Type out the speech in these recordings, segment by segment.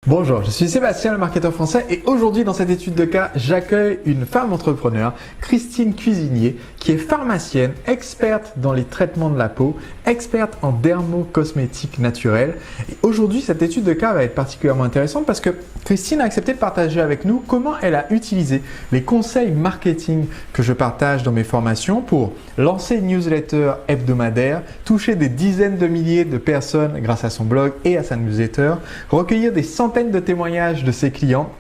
Bonjour, je suis Sébastien, le marketeur français, et aujourd'hui dans cette étude de cas, j'accueille une femme entrepreneur, Christine Cuisinier, qui est pharmacienne, experte dans les traitements de la peau, experte en dermocosmétiques naturels. Et aujourd'hui, cette étude de cas va être particulièrement intéressante parce que Christine a accepté de partager avec nous comment elle a utilisé les conseils marketing que je partage dans mes formations pour lancer une newsletter hebdomadaire, toucher des dizaines de milliers de personnes grâce à son blog et à sa newsletter, recueillir des centaines de témoignages de ses clients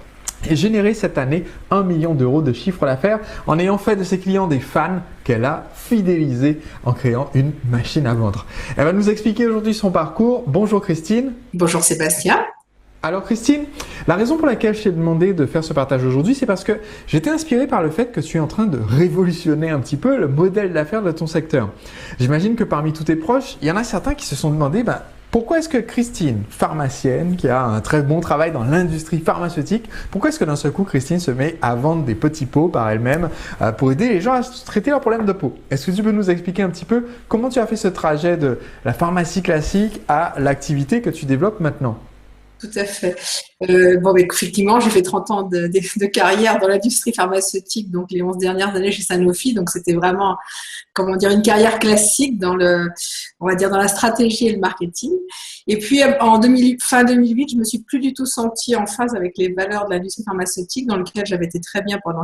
et générer cette année 1 million d'euros de chiffre d'affaires en ayant fait de ses clients des fans qu'elle a fidélisés en créant une machine à vendre. Elle va nous expliquer aujourd'hui son parcours. Bonjour Christine. Bonjour Sébastien. Alors Christine, la raison pour laquelle je t'ai demandé de faire ce partage aujourd'hui, c'est parce que j'étais inspiré par le fait que tu es en train de révolutionner un petit peu le modèle d'affaires de ton secteur. J'imagine que parmi tous tes proches, il y en a certains qui se sont demandé pourquoi est-ce que Christine, pharmacienne, qui a un très bon travail dans l'industrie pharmaceutique, pourquoi est-ce que d'un seul coup Christine se met à vendre des petits pots par elle-même pour aider les gens à traiter leurs problèmes de peau? Est-ce que tu peux nous expliquer un petit peu comment tu as fait ce trajet de la pharmacie classique à l'activité que tu développes maintenant? Tout à fait. Effectivement, j'ai fait 30 ans de carrière dans l'industrie pharmaceutique, donc les 11 dernières années chez Sanofi. Donc, c'était vraiment, une carrière classique dans dans la stratégie et le marketing. Et puis, fin 2008, je me suis plus du tout sentie en phase avec les valeurs de l'industrie pharmaceutique dans lequel j'avais été très bien pendant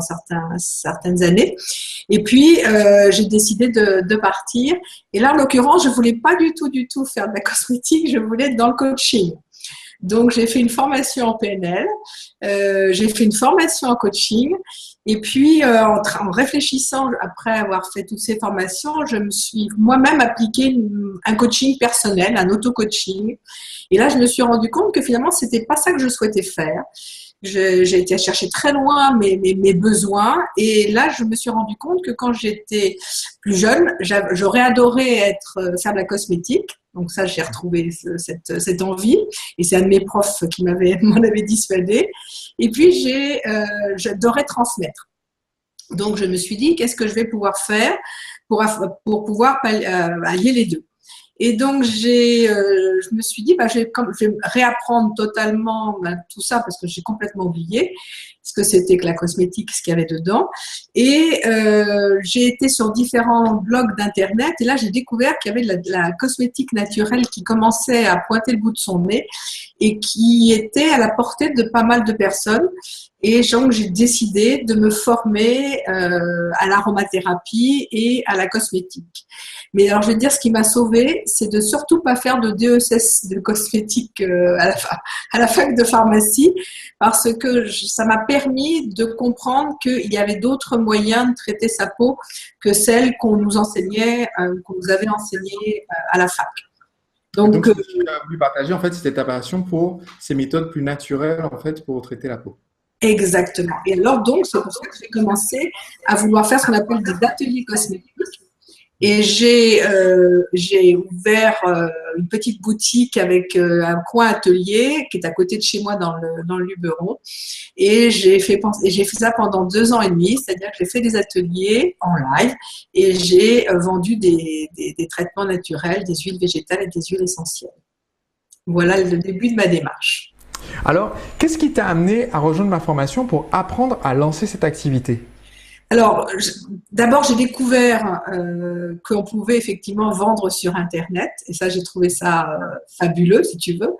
certaines années. Et puis, j'ai décidé de partir. Et là, en l'occurrence, je voulais pas du tout faire de la cosmétique. Je voulais être dans le coaching. Donc, j'ai fait une formation en PNL, j'ai fait une formation en coaching et puis en réfléchissant, après avoir fait toutes ces formations, je me suis moi-même appliqué un coaching personnel, un auto-coaching. Et là, je me suis rendu compte que finalement, c'était pas ça que je souhaitais faire. J'ai été chercher très loin mes besoins et là, je me suis rendu compte que quand j'étais plus jeune, j'aurais adoré faire de la cosmétique. Donc ça, j'ai retrouvé cette envie et c'est un de mes profs qui m'en avait dissuadé. Et puis, j'adorais transmettre. Donc, je me suis dit, qu'est-ce que je vais pouvoir faire pour pouvoir allier les deux? Et donc, je me suis dit, je vais réapprendre totalement tout ça parce que j'ai complètement oublié ce que c'était que la cosmétique, ce qu'il y avait dedans. Et j'ai été sur différents blogs d'Internet et là, j'ai découvert qu'il y avait de la cosmétique naturelle qui commençait à pointer le bout de son nez et qui était à la portée de pas mal de personnes. Et donc, j'ai décidé de me former à l'aromathérapie et à la cosmétique. Mais alors, je vais te dire, ce qui m'a sauvée, c'est de surtout pas faire de DESS de cosmétique à la fac de pharmacie, parce que ça m'a permis de comprendre qu'il y avait d'autres moyens de traiter sa peau que celles qu'on nous enseignait, qu'on nous avait enseignées à la fac. Donc, ce que tu as voulu partager, en fait, c'était ta passion pour ces méthodes plus naturelles, en fait, pour traiter la peau. Exactement. Et alors, donc, c'est pour ça que j'ai commencé à vouloir faire ce qu'on appelle des ateliers cosmétiques. Et j'ai ouvert une petite boutique avec un coin atelier qui est à côté de chez moi dans le Luberon. Et j'ai fait ça pendant 2 ans et demi, c'est-à-dire que j'ai fait des ateliers en live et j'ai vendu des traitements naturels, des huiles végétales et des huiles essentielles. Voilà le début de ma démarche. Alors, qu'est-ce qui t'a amené à rejoindre ma formation pour apprendre à lancer cette activité? Alors, d'abord, j'ai découvert qu'on pouvait effectivement vendre sur Internet. Et ça, j'ai trouvé ça fabuleux, si tu veux.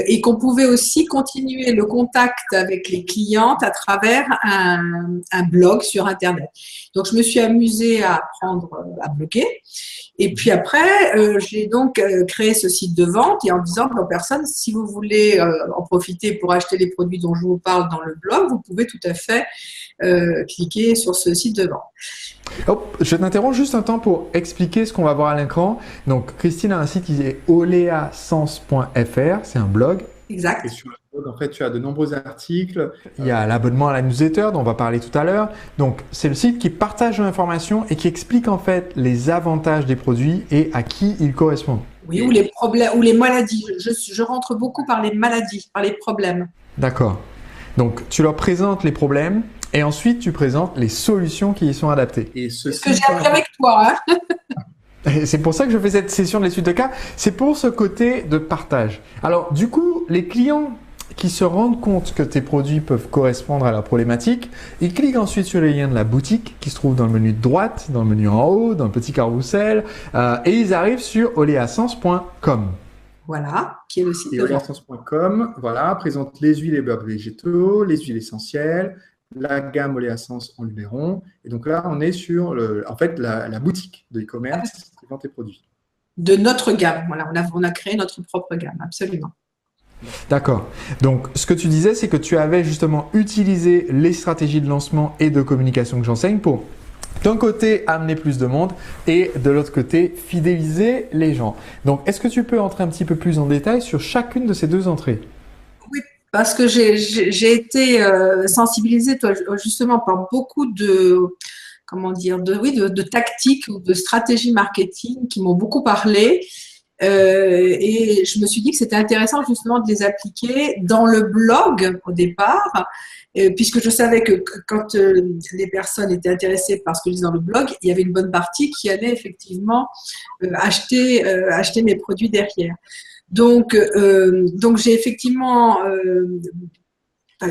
Et qu'on pouvait aussi continuer le contact avec les clientes à travers un blog sur Internet. Donc, je me suis amusée à apprendre à bloguer. Et puis après, j'ai donc créé ce site de vente et en disant aux personnes, si vous voulez en profiter pour acheter les produits dont je vous parle dans le blog, vous pouvez tout à fait cliquer sur ce site de vente. Hop, je t'interromps juste un temps pour expliquer ce qu'on va voir à l'écran. Donc, Christine a un site qui est oleasens.fr, c'est un blog. Exact. Et sur le blog, en fait, tu as de nombreux articles. Il y a l'abonnement à la newsletter dont on va parler tout à l'heure. Donc, c'est le site qui partage l'information et qui explique en fait les avantages des produits et à qui ils correspondent. Oui, ou les problèmes, ou les maladies. Je rentre beaucoup par les maladies, par les problèmes. D'accord. Donc, tu leur présentes les problèmes et ensuite tu présentes les solutions qui y sont adaptées. Et c'est ce que j'ai appris avec toi. Et c'est pour ça que je fais cette session de l'étude de cas. C'est pour ce côté de partage. Alors, du coup, les clients qui se rendent compte que tes produits peuvent correspondre à leur problématique. Ils cliquent ensuite sur les liens de la boutique qui se trouve dans le menu de droite, dans le menu en haut, dans le petit carrousel, et ils arrivent sur oleassence.com. Voilà, qui est le site. Et oleassence.com, voilà, présente les huiles et beurres végétaux, les huiles essentielles, la gamme Oléascence en Luberon. Et donc là, on est sur la boutique de e-commerce qui vend tes produits. De notre gamme, voilà, on a créé notre propre gamme, absolument. D'accord. Donc, ce que tu disais, c'est que tu avais justement utilisé les stratégies de lancement et de communication que j'enseigne pour, d'un côté, amener plus de monde et de l'autre côté, fidéliser les gens. Donc, est-ce que tu peux entrer un petit peu plus en détail sur chacune de ces deux entrées? Oui, parce que j'ai été sensibilisée, toi, justement, par beaucoup de tactiques ou de stratégies marketing qui m'ont beaucoup parlé. Et je me suis dit que c'était intéressant justement de les appliquer dans le blog au départ, puisque je savais que quand les personnes étaient intéressées par ce que je disais dans le blog, il y avait une bonne partie qui allait effectivement acheter mes produits derrière. Donc j'ai effectivement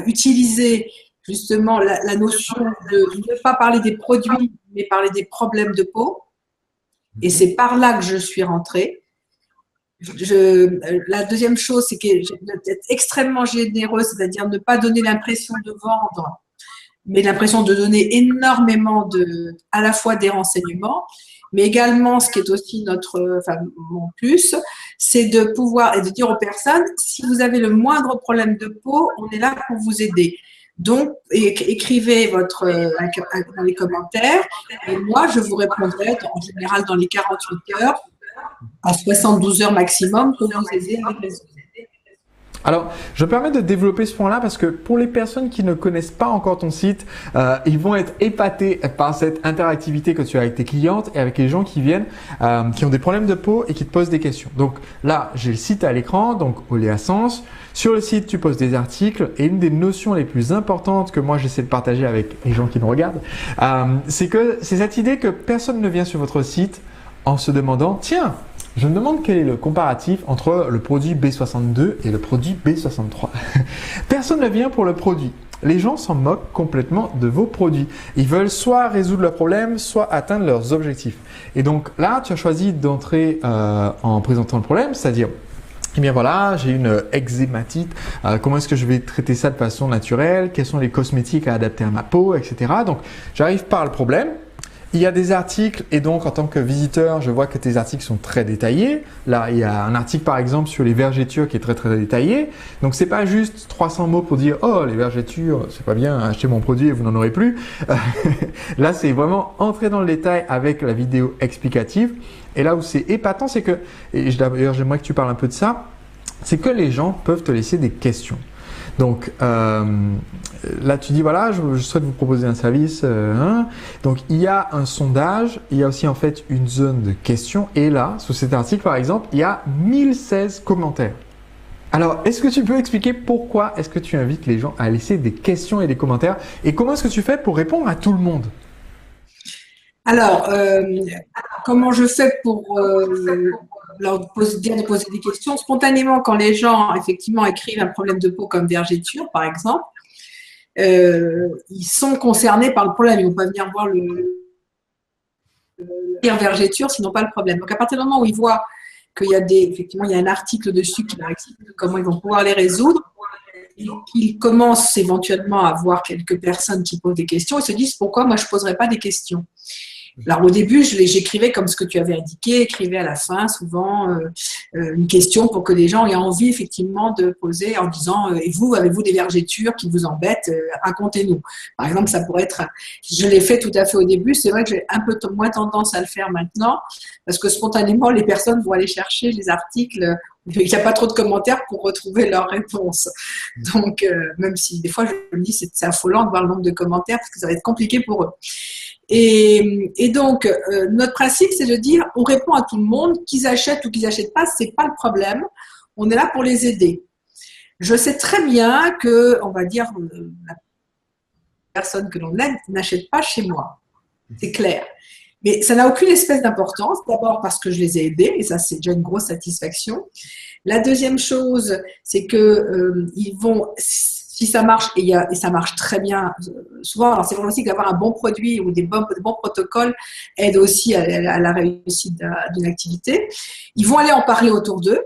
utilisé justement la notion de ne pas parler des produits, mais parler des problèmes de peau. Et c'est par là que je suis rentrée. La deuxième chose, c'est d'être extrêmement généreux, c'est-à-dire ne pas donner l'impression de vendre, mais l'impression de donner énormément à la fois des renseignements, mais également, ce qui est aussi mon plus, c'est de pouvoir et de dire aux personnes, si vous avez le moindre problème de peau, on est là pour vous aider. Donc, écrivez dans les commentaires et moi, je vous répondrai en général dans les 48 heures à 72 heures maximum pour vous aider avec les autres. Alors, je me permets de développer ce point-là parce que pour les personnes qui ne connaissent pas encore ton site, ils vont être épatés par cette interactivité que tu as avec tes clientes et avec les gens qui viennent, qui ont des problèmes de peau et qui te posent des questions. Donc là, j'ai le site à l'écran, donc Oléascence. Sur le site, tu poses des articles et une des notions les plus importantes que moi j'essaie de partager avec les gens qui nous regardent, c'est cette idée que personne ne vient sur votre site en se demandant « Tiens, je me demande quel est le comparatif entre le produit B62 et le produit B63. » Personne ne vient pour le produit. Les gens s'en moquent complètement de vos produits. Ils veulent soit résoudre leurs problèmes, soit atteindre leurs objectifs. Et donc là, tu as choisi d'entrer en présentant le problème, c'est-à-dire eh bien voilà, j'ai une eczématite, comment est-ce que je vais traiter ça de façon naturelle, quels sont les cosmétiques à adapter à ma peau, etc. Donc, j'arrive par le problème. Il y a des articles et donc en tant que visiteur, je vois que tes articles sont très détaillés. Là, il y a un article par exemple sur les vergetures qui est très très détaillé. Donc c'est pas juste 300 mots pour dire oh les vergetures, c'est pas bien, achetez mon produit et vous n'en aurez plus. Là, c'est vraiment entrer dans le détail avec la vidéo explicative. Et là où c'est épatant, c'est que, et d'ailleurs j'aimerais que tu parles un peu de ça, c'est que les gens peuvent te laisser des questions. Donc là, tu dis voilà, je souhaite vous proposer un service. Donc il y a un sondage, il y a aussi en fait une zone de questions. Et là, sous cet article par exemple, il y a 1016 commentaires. Alors, est-ce que tu peux expliquer pourquoi est-ce que tu invites les gens à laisser des questions et des commentaires et comment est-ce que tu fais pour répondre à tout le monde? Alors, comment je fais pour leur dire de poser des questions spontanément quand les gens effectivement écrivent un problème de peau comme vergeture par exemple, ils sont concernés par le problème, ils ne vont pas venir voir le vergeture sinon pas le problème. Donc à partir du moment où ils voient qu'il y a effectivement il y a un article dessus qui leur explique comment ils vont pouvoir les résoudre, ils commencent éventuellement à voir quelques personnes qui posent des questions et se disent pourquoi moi je ne poserais pas des questions. Alors au début, j'écrivais comme ce que tu avais indiqué, écrivais à la fin souvent une question pour que les gens aient envie effectivement de poser en disant et vous, avez-vous des vergetures qui vous embêtent, racontez-nous. Par exemple, ça pourrait être, je l'ai fait tout à fait au début, c'est vrai que j'ai un peu moins tendance à le faire maintenant parce que spontanément, les personnes vont aller chercher les articles, il n'y a pas trop de commentaires pour retrouver leurs réponses. Donc, même si des fois, je me dis c'est affolant de voir le nombre de commentaires parce que ça va être compliqué pour eux. Et donc, notre principe, c'est de dire, on répond à tout le monde, qu'ils achètent ou qu'ils n'achètent pas, c'est pas le problème. On est là pour les aider. Je sais très bien que, on va dire, la personne que l'on aide n'achète pas chez moi. C'est clair. Mais ça n'a aucune espèce d'importance. D'abord parce que je les ai aidés, et ça, c'est déjà une grosse satisfaction. La deuxième chose, c'est que ils vont, si ça marche, et ça marche très bien, souvent, alors c'est vrai aussi qu'avoir un bon produit ou des bons protocoles aide aussi à la réussite d'une activité. Ils vont aller en parler autour d'eux.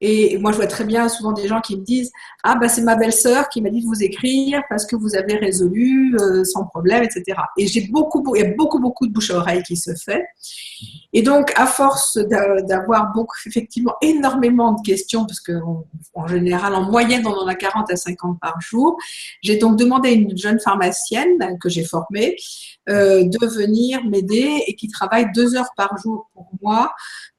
Et moi, je vois très bien souvent des gens qui me disent « Ah, bah, c'est ma belle-sœur qui m'a dit de vous écrire parce que vous avez résolu sans problème, etc. » Et il y a beaucoup de bouche à oreille qui se fait. Et donc, à force d'avoir effectivement énormément de questions, parce qu'en général, en moyenne, on en a 40 à 50 par jour, j'ai donc demandé à une jeune pharmacienne que j'ai formée de venir m'aider et qui travaille 2 heures par jour pour moi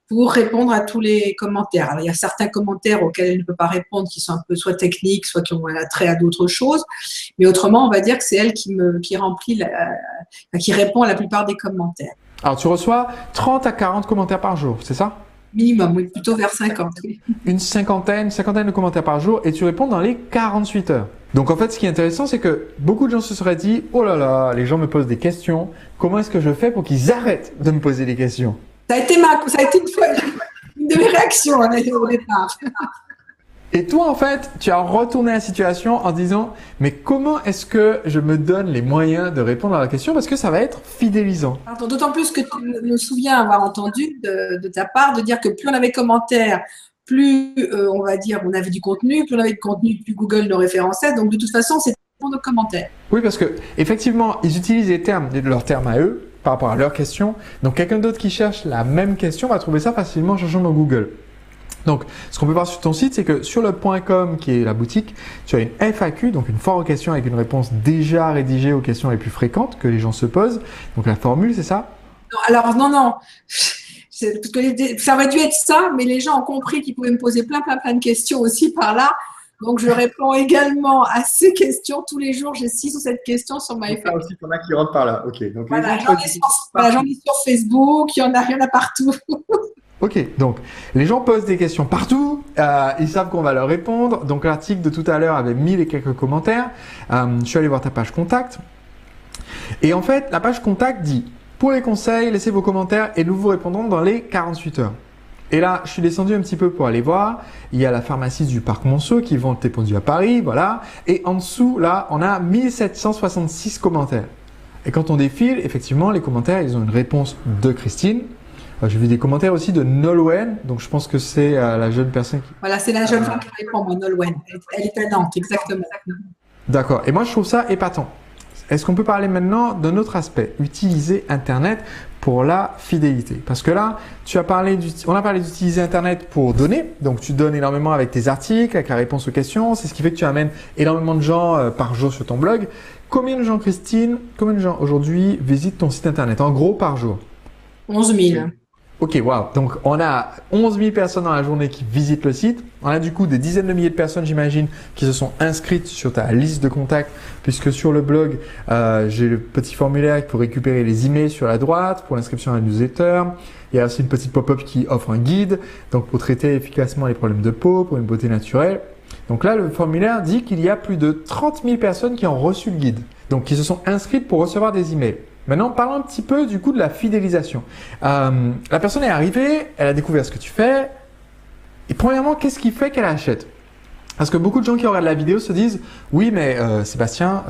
pour répondre à tous les commentaires. Alors, il y a certains commentaires auxquels elle ne peut pas répondre qui sont un peu soit techniques, soit qui ont un attrait à d'autres choses. Mais autrement, on va dire que c'est elle qui répond à la plupart des commentaires. Alors, tu reçois 30 à 40 commentaires par jour, c'est ça? Minimum, oui, plutôt vers 50. Oui. Une cinquantaine de commentaires par jour et tu réponds dans les 48 heures. Donc en fait, ce qui est intéressant, c'est que beaucoup de gens se seraient dit « Oh là là, les gens me posent des questions. Comment est-ce que je fais pour qu'ils arrêtent de me poser des questions ?» Ça a été une de mes réactions au départ. Et toi, en fait, tu as retourné la situation en disant « Mais comment est-ce que je me donne les moyens de répondre à la question parce que ça va être fidélisant ?» D'autant plus que tu me souviens avoir entendu de ta part de dire que plus on avait de commentaires, plus on va dire on avait du contenu, plus on avait de contenu, plus Google nous référençait. Donc de toute façon, c'est pour nos commentaires. Oui, parce que effectivement, ils utilisent leurs termes à eux par rapport à leurs questions. Donc quelqu'un d'autre qui cherche la même question va trouver ça facilement en cherchant dans Google. Donc, ce qu'on peut voir sur ton site, c'est que sur le .com, qui est la boutique, tu as une FAQ, donc une foire aux questions avec une réponse déjà rédigée aux questions les plus fréquentes que les gens se posent. Donc, la formule, c'est ça? Non, alors, non. Parce que ça aurait dû être ça, mais les gens ont compris qu'ils pouvaient me poser plein de questions aussi par là. Donc, je réponds également à ces questions. Tous les jours, j'ai 6 ou 7 questions sur ma FAQ. Il y en a aussi qu'on a qui rentrent par là. Ok. Donc, voilà, j'en ai sur Facebook, il y en a partout. Ok, donc les gens posent des questions partout, ils savent qu'on va leur répondre. Donc l'article de tout à l'heure avait 1000 et quelques commentaires. Je suis allé voir ta page contact. Et en fait, la page contact dit « Pour les conseils, laissez vos commentaires et nous vous répondrons dans les 48 heures ». Et là, je suis descendu un petit peu pour aller voir. Il y a la pharmacie du Parc Monceau qui vend tes produits à Paris, voilà. Et en dessous, là, on a 1766 commentaires. Et quand on défile, effectivement, les commentaires, ils ont une réponse de Christine. J'ai vu des commentaires aussi de Nolwenn, donc je pense que c'est la jeune personne qui… Voilà, c'est la jeune femme qui répond, moi, Nolwenn. Elle est à Nantes, exactement. D'accord. Et moi, je trouve ça épatant. Est-ce qu'on peut parler maintenant d'un autre aspect, utiliser Internet pour la fidélité? Parce que là, on a parlé d'utiliser Internet pour donner. Donc, tu donnes énormément avec tes articles, avec la réponse aux questions. C'est ce qui fait que tu amènes énormément de gens par jour sur ton blog. Combien de gens, Christine, aujourd'hui visitent ton site Internet, en gros, par jour? 11 000. Ok, wow. Donc, on a 11 000 personnes dans la journée qui visitent le site. On a du coup des dizaines de milliers de personnes, j'imagine, qui se sont inscrites sur ta liste de contacts, puisque sur le blog, j'ai le petit formulaire pour récupérer les emails sur la droite, pour l'inscription à la newsletter. Il y a aussi une petite pop-up qui offre un guide, donc pour traiter efficacement les problèmes de peau, pour une beauté naturelle. Donc là, le formulaire dit qu'il y a plus de 30 000 personnes qui ont reçu le guide, donc qui se sont inscrites pour recevoir des emails. Maintenant, parlons un petit peu du coup de la fidélisation. La personne est arrivée, elle a découvert ce que tu fais. Et premièrement, qu'est-ce qui fait qu'elle achète? Parce que beaucoup de gens qui regardent la vidéo se disent « Oui, mais Sébastien,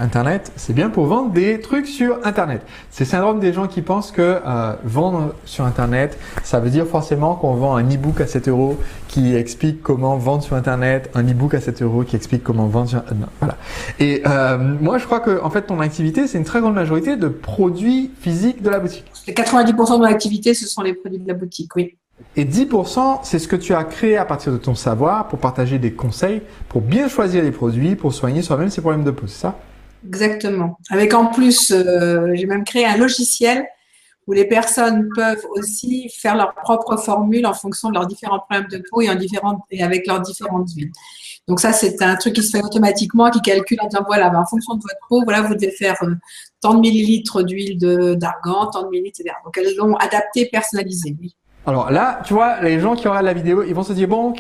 Internet, c'est bien pour vendre des trucs sur Internet. » C'est le syndrome des gens qui pensent que vendre sur Internet, ça veut dire forcément qu'on vend un e-book à 7 € qui explique comment vendre sur Internet, un e-book à 7 € qui explique comment vendre sur… Non, voilà. Et moi, je crois que en fait, ton activité, c'est une très grande majorité de produits physiques de la boutique. 90% de mon activité, ce sont les produits de la boutique, oui. Et 10%, c'est ce que tu as créé à partir de ton savoir pour partager des conseils, pour bien choisir les produits, pour soigner soi-même ses problèmes de peau, c'est ça? Exactement. Avec en plus, j'ai même créé un logiciel où les personnes peuvent aussi faire leur propre formule en fonction de leurs différents problèmes de peau et avec leurs différentes huiles. Donc ça, c'est un truc qui se fait automatiquement, qui calcule en disant, voilà, en fonction de votre peau, voilà, vous devez faire tant de millilitres d'huile d'argan, tant de millilitres, etc. Donc elles l'ont adapté, personnalisé, oui. Alors là, tu vois, les gens qui regardent la vidéo, ils vont se dire, bon,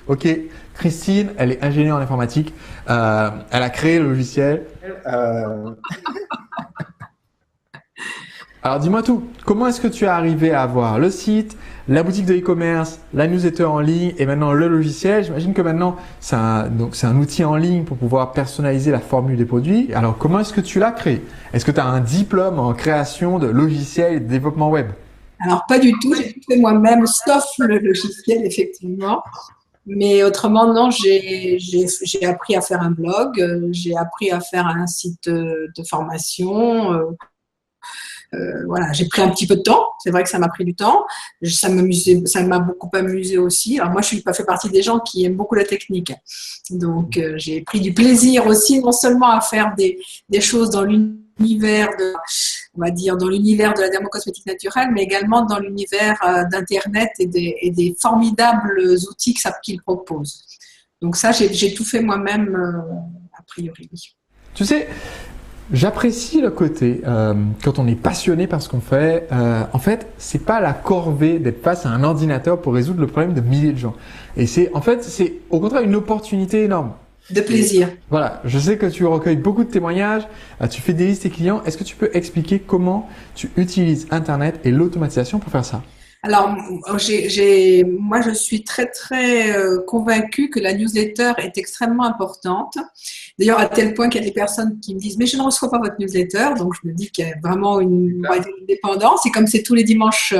ok, Christine, elle est ingénieure en informatique, elle a créé le logiciel. Alors dis-moi tout, comment est-ce que tu es arrivé à avoir le site, la boutique de e-commerce, la newsletter en ligne et maintenant le logiciel? J'imagine que maintenant c'est un outil en ligne pour pouvoir personnaliser la formule des produits. Alors comment est-ce que tu l'as créé? Est-ce que tu as un diplôme en création de logiciels et de développement web? Alors, pas du tout, j'ai tout fait moi-même, sauf le logiciel, effectivement. Mais autrement, non, j'ai appris à faire un blog, j'ai appris à faire un site de formation. Voilà, j'ai pris un petit peu de temps. C'est vrai que ça m'a pris du temps. Ça m'a beaucoup amusé aussi. Alors moi, je suis pas fait partie des gens qui aiment beaucoup la technique. Donc, j'ai pris du plaisir aussi, non seulement à faire des choses dans l'univers on va dire, dans l'univers de la dermocosmétique naturelle, mais également dans l'univers d'Internet et des formidables outils qu'il propose. Donc ça, j'ai tout fait moi-même, a priori. Tu sais, j'apprécie le côté quand on est passionné par ce qu'on fait. En fait, c'est pas la corvée d'être face à un ordinateur pour résoudre le problème de milliers de gens. Et c'est au contraire une opportunité énorme. De plaisir. Et voilà, je sais que tu recueilles beaucoup de témoignages, tu fais des listes tes clients. Est-ce que tu peux expliquer comment tu utilises Internet et l'automatisation pour faire ça? Alors, moi, je suis très, très convaincue que la newsletter est extrêmement importante. D'ailleurs, à tel point qu'il y a des personnes qui me disent « Mais je ne reçois pas votre newsletter ». Donc, je me dis qu'il y a vraiment une dépendance. Et comme c'est tous les dimanches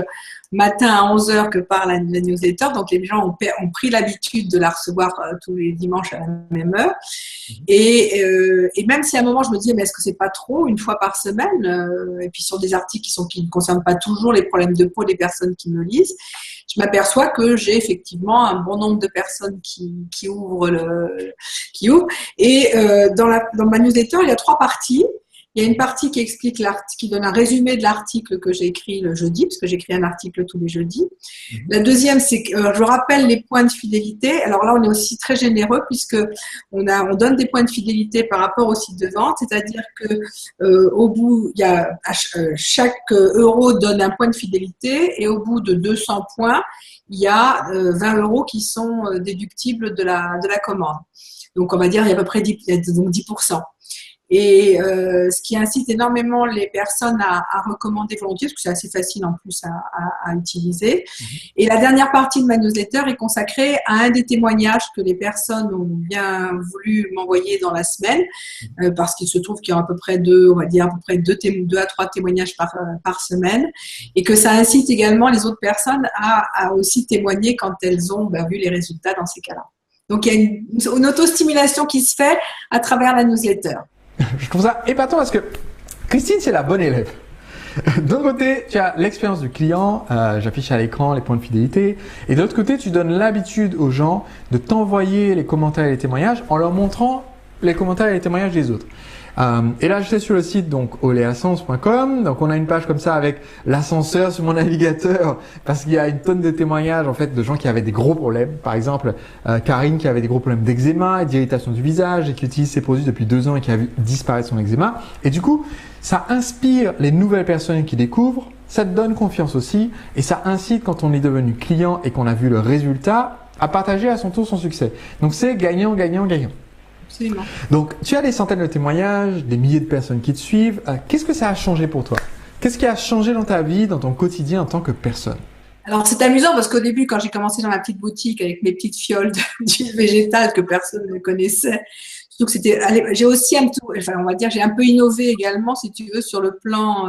matin à 11 heures que part la newsletter, donc les gens ont pris l'habitude de la recevoir tous les dimanches à la même heure. Et même si à un moment, je me dis « Mais est-ce que c'est pas trop, une fois par semaine ?» Et puis, sur des articles qui ne concernent pas toujours les problèmes de peau des personnes qui me lisent, je m'aperçois que j'ai effectivement un bon nombre de personnes qui ouvrent. Et dans ma newsletter, il y a 3 parties. Il y a une partie qui explique qui donne un résumé de l'article que j'ai écrit le jeudi, parce que j'écris un article tous les jeudis. La deuxième, c'est que je rappelle les points de fidélité. Alors là, on est aussi très généreux puisque on donne des points de fidélité par rapport au site de vente, c'est-à-dire que au bout, chaque euro donne un point de fidélité et au bout de 200 points, il y a 20 euros qui sont déductibles de la commande. Donc, on va dire il y a à peu près 10%. Et ce qui incite énormément les personnes à recommander volontiers, parce que c'est assez facile en plus à utiliser. Et la dernière partie de ma newsletter est consacrée à un des témoignages que les personnes ont bien voulu m'envoyer dans la semaine, parce qu'il se trouve qu'il y a à peu près deux à trois témoignages par semaine, et que ça incite également les autres personnes à aussi témoigner quand elles ont vu les résultats dans ces cas-là. Donc il y a une autostimulation qui se fait à travers la newsletter. Je trouve ça épatant parce que Christine, c'est la bonne élève. D'un côté, tu as l'expérience du client, j'affiche à l'écran les points de fidélité. Et de l'autre côté, tu donnes l'habitude aux gens de t'envoyer les commentaires et les témoignages en leur montrant les commentaires et les témoignages des autres. Et là, je suis sur le site donc oleasens.com. Donc, on a une page comme ça avec l'ascenseur sur mon navigateur parce qu'il y a une tonne de témoignages en fait de gens qui avaient des gros problèmes. Par exemple, Karine qui avait des gros problèmes d'eczéma et d'irritation du visage et qui utilise ces produits depuis 2 ans et qui a vu disparaître son eczéma. Et du coup, ça inspire les nouvelles personnes qui découvrent. Ça te donne confiance aussi et ça incite quand on est devenu client et qu'on a vu le résultat à partager à son tour son succès. Donc, c'est gagnant, gagnant, gagnant. Absolument. Donc, tu as des centaines de témoignages, des milliers de personnes qui te suivent. Qu'est-ce que ça a changé pour toi? Qu'est-ce qui a changé dans ta vie, dans ton quotidien en tant que personne? Alors, c'est amusant parce qu'au début, quand j'ai commencé dans ma petite boutique avec mes petites fioles d'huile végétale que personne ne connaissait, surtout que j'ai aussi on va dire, j'ai un peu innové également, si tu veux, sur le plan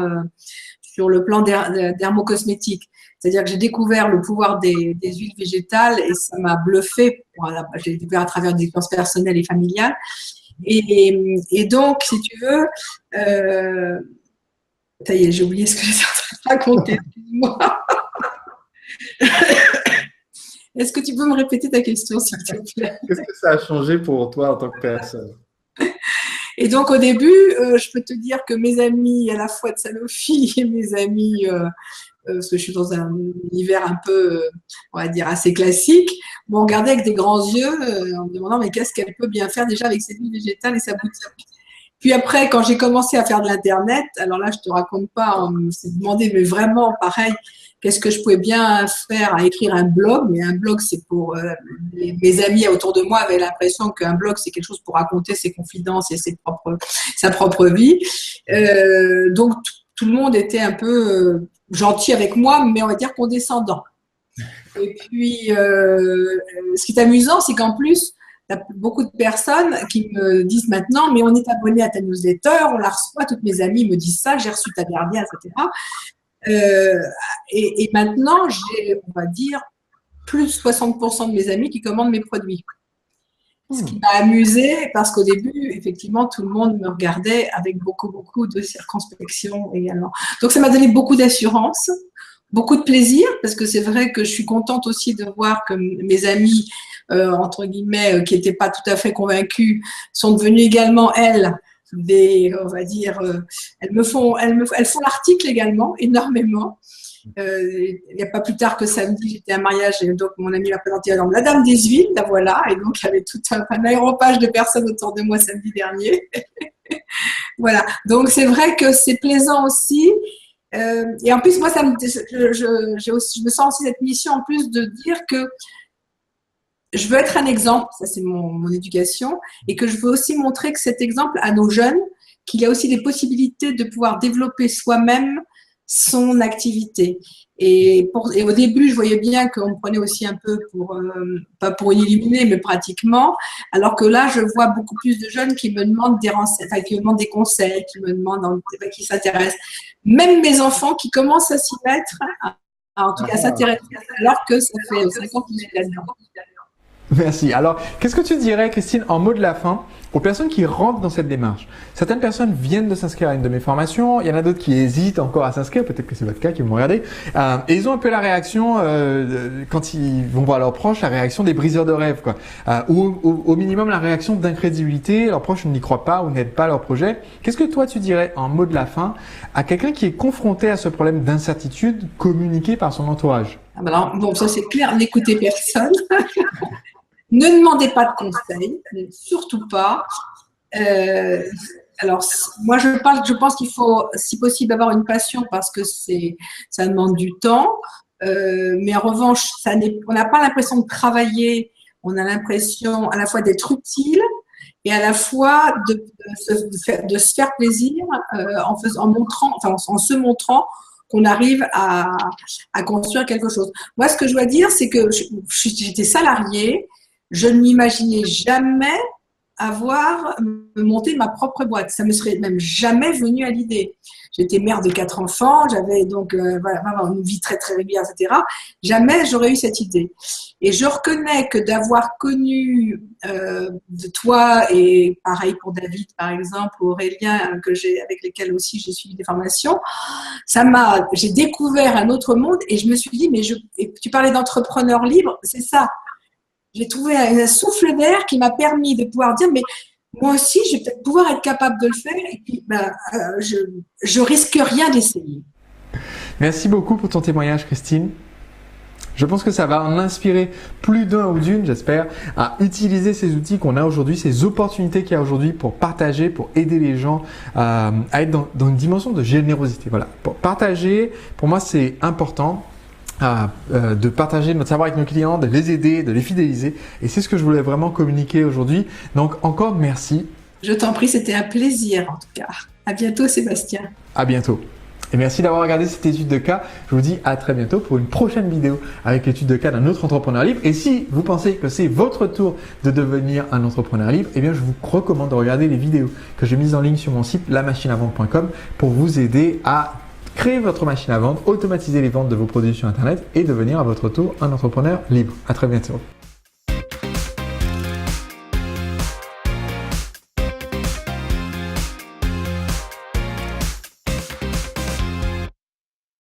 dermocosmétique. C'est-à-dire que j'ai découvert le pouvoir des huiles végétales et ça m'a bluffé. Voilà, j'ai découvert à travers des expériences personnelles et familiales. Et donc, si tu veux, ça y est, j'ai oublié ce que j'étais en train de raconter. Excuse-moi. Est-ce que tu peux me répéter ta question, s'il te plaît? Qu'est-ce que ça a changé pour toi en tant que personne? Et donc, au début, je peux te dire que mes amis, à la fois de Sanofi et mes amis, parce que je suis dans un univers un peu, on va dire, assez classique, m'ont regardé avec des grands yeux en me demandant mais qu'est-ce qu'elle peut bien faire déjà avec ses huiles végétales et sa boutique. Puis après, quand j'ai commencé à faire de l'Internet, alors là, je te raconte pas, on s'est demandé, mais vraiment, pareil, qu'est-ce que je pouvais bien faire à écrire un blog? Mais un blog, c'est pour… mes amis autour de moi avaient l'impression qu'un blog, c'est quelque chose pour raconter ses confidences et sa propre vie. Donc, tout le monde était un peu gentil avec moi, mais on va dire condescendant. Et puis, ce qui est amusant, c'est qu'en plus, il y a beaucoup de personnes qui me disent maintenant, mais on est abonné à ta newsletter, on la reçoit, toutes mes amies me disent ça, j'ai reçu ta dernière, etc. Et maintenant, j'ai, on va dire, plus de 60% de mes amis qui commandent mes produits. Ce qui m'a amusée, parce qu'au début, effectivement, tout le monde me regardait avec beaucoup de circonspection également. Donc, ça m'a donné beaucoup d'assurance, beaucoup de plaisir, parce que c'est vrai que je suis contente aussi de voir que mes amis, entre guillemets, qui n'étaient pas tout à fait convaincus, sont devenus également, elles, on va dire, elles font l'article également, énormément. Il n'y a pas plus tard que samedi, j'étais à un mariage et donc mon ami m'a présenté alors la dame des huiles, la voilà, et donc il y avait tout un aéropage de personnes autour de moi samedi dernier. Voilà, donc c'est vrai que c'est plaisant aussi. Et en plus, moi, je me sens aussi cette mission en plus de dire que je veux être un exemple, ça c'est mon éducation, et que je veux aussi montrer que cet exemple à nos jeunes, qu'il y a aussi des possibilités de pouvoir développer soi-même son activité. Et au début, je voyais bien qu'on me prenait aussi un peu pour, pas pour une illuminée, mais pratiquement. Alors que là, je vois beaucoup plus de jeunes qui me demandent qui me demandent des conseils, qui s'intéressent. Même mes enfants qui commencent à s'y mettre, en tout cas s'intéressent, alors que ça fait 5 ans que je suis là-dedans. Merci. Alors, qu'est-ce que tu dirais, Christine, en mot de la fin, aux personnes qui rentrent dans cette démarche? Certaines personnes viennent de s'inscrire à une de mes formations, il y en a d'autres qui hésitent encore à s'inscrire, peut-être que c'est votre cas qui vont me regarder, et ils ont un peu la réaction, quand ils vont voir leurs proches, la réaction des briseurs de rêves, quoi. Ou au minimum la réaction d'incrédulité, leurs proches n'y croient pas ou n'aident pas leur projet. Qu'est-ce que toi tu dirais en mot de la fin à quelqu'un qui est confronté à ce problème d'incertitude communiqué par son entourage? Alors, bon, ça c'est clair, n'écoutez personne. Ne demandez pas de conseils, surtout pas. Alors, moi, je pense qu'il faut, si possible, avoir une passion parce que ça demande du temps. Mais en revanche, on n'a pas l'impression de travailler, on a l'impression à la fois d'être utile et à la fois de se faire plaisir en se montrant qu'on arrive à construire quelque chose. Moi, ce que je dois dire, c'est que j'étais salariée. Je ne m'imaginais jamais avoir monté ma propre boîte. Ça me serait même jamais venu à l'idée. J'étais mère de 4 enfants, j'avais donc une vie très très régulière, etc. Jamais j'aurais eu cette idée. Et je reconnais que d'avoir connu de toi et pareil pour David par exemple, ou Aurélien avec lesquels aussi j'ai suivi des formations, j'ai découvert un autre monde et je me suis dit et tu parlais d'entrepreneur libre, c'est ça. J'ai trouvé un souffle d'air qui m'a permis de pouvoir dire, mais moi aussi, je vais peut-être pouvoir être capable de le faire et puis je risque rien d'essayer. Merci beaucoup pour ton témoignage, Christine. Je pense que ça va en inspirer plus d'un ou d'une, j'espère, à utiliser ces outils qu'on a aujourd'hui, ces opportunités qu'il y a aujourd'hui pour partager, pour aider les gens à être dans une dimension de générosité. Voilà. Pour partager, pour moi, c'est important. De partager notre savoir avec nos clients, de les aider, de les fidéliser. Et c'est ce que je voulais vraiment communiquer aujourd'hui. Donc encore merci. Je t'en prie, c'était un plaisir en tout cas. À bientôt Sébastien. À bientôt. Et merci d'avoir regardé cette étude de cas. Je vous dis à très bientôt pour une prochaine vidéo avec l'étude de cas d'un autre entrepreneur libre. Et si vous pensez que c'est votre tour de devenir un entrepreneur libre, eh bien je vous recommande de regarder les vidéos que j'ai mises en ligne sur mon site lamachineavente.com pour vous aider à créer votre machine à vendre, automatiser les ventes de vos produits sur Internet et devenir à votre tour un entrepreneur libre. À très bientôt.